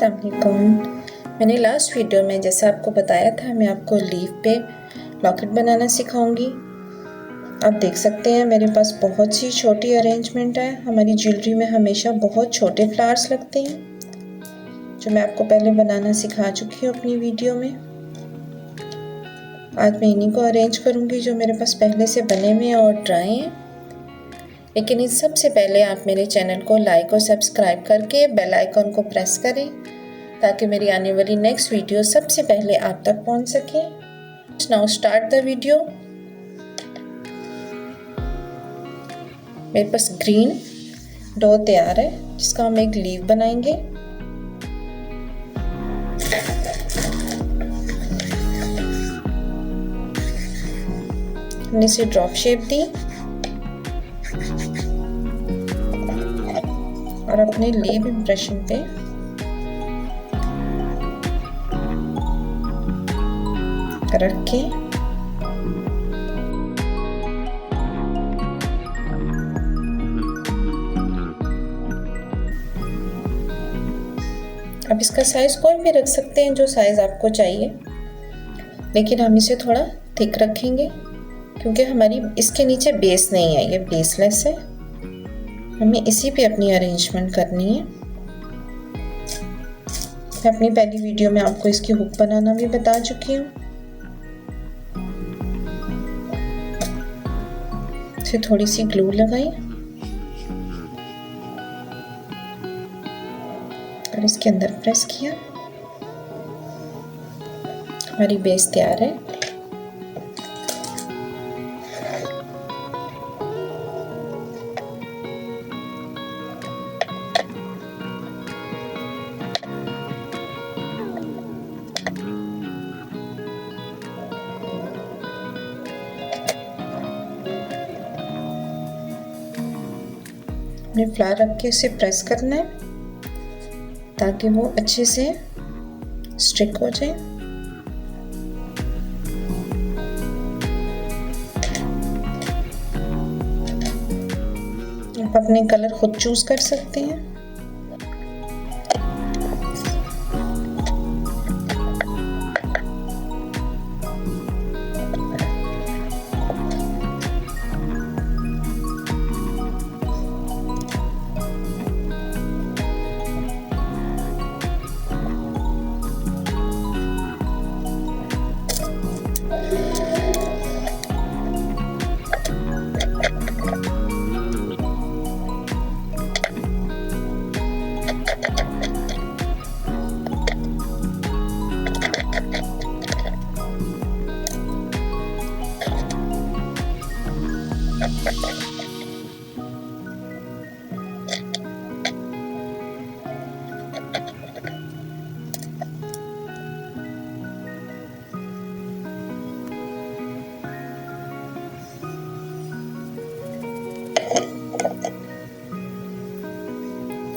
अस्सलाम वालेकुम। मैंने लास्ट वीडियो में जैसा आपको बताया था मैं आपको लीफ पे लॉकेट बनाना सिखाऊंगी। आप देख सकते हैं मेरे पास बहुत सी छोटी अरेंजमेंट है। हमारी ज्वेलरी में हमेशा बहुत छोटे फ्लावर्स लगते हैं जो मैं आपको पहले बनाना सिखा चुकी हूँ अपनी वीडियो में। आज मैं इन्हीं को अरेंज करूँगी जो मेरे पास पहले से बने हुए हैं और ड्राई हैं। लेकिन इस सबसे पहले आप मेरे चैनल को लाइक और सब्सक्राइब करके बेल आइकन को प्रेस करें ताकि मेरी आने वाली नेक्स्ट वीडियो सबसे पहले आप तक पहुंच सके। Now start the video. मेरे पास ग्रीन डो तैयार है जिसका हम एक लीफ बनाएंगे। हमने इसे ड्रॉप शेप दी और अपने लीफ इम्प्रेशन पे रख के अब इसका साइज कोई भी रख सकते हैं जो साइज आपको चाहिए, लेकिन हम इसे थोड़ा थिक रखेंगे क्योंकि हमारी इसके नीचे बेस नहीं है, ये बेसलेस है। हमें इसी पे अपनी अरेंजमेंट करनी है। मैं अपनी पहली वीडियो में आपको इसकी हुक बनाना भी बता चुकी हूँ। इसे थोड़ी सी ग्लू लगाई और इसके अंदर प्रेस किया। हमारी बेस तैयार है। हमें फ्लावर रख के इसे प्रेस करना है ताकि वो अच्छे से स्टिक हो जाए। आप अपने कलर खुद चूज कर सकते हैं।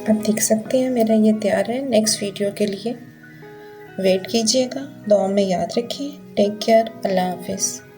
आप देख सकते हैं मेरा ये तैयार है। नेक्स्ट वीडियो के लिए वेट कीजिएगा। दुआ में याद रखिए। Take care. अल्लाह हाफिज़।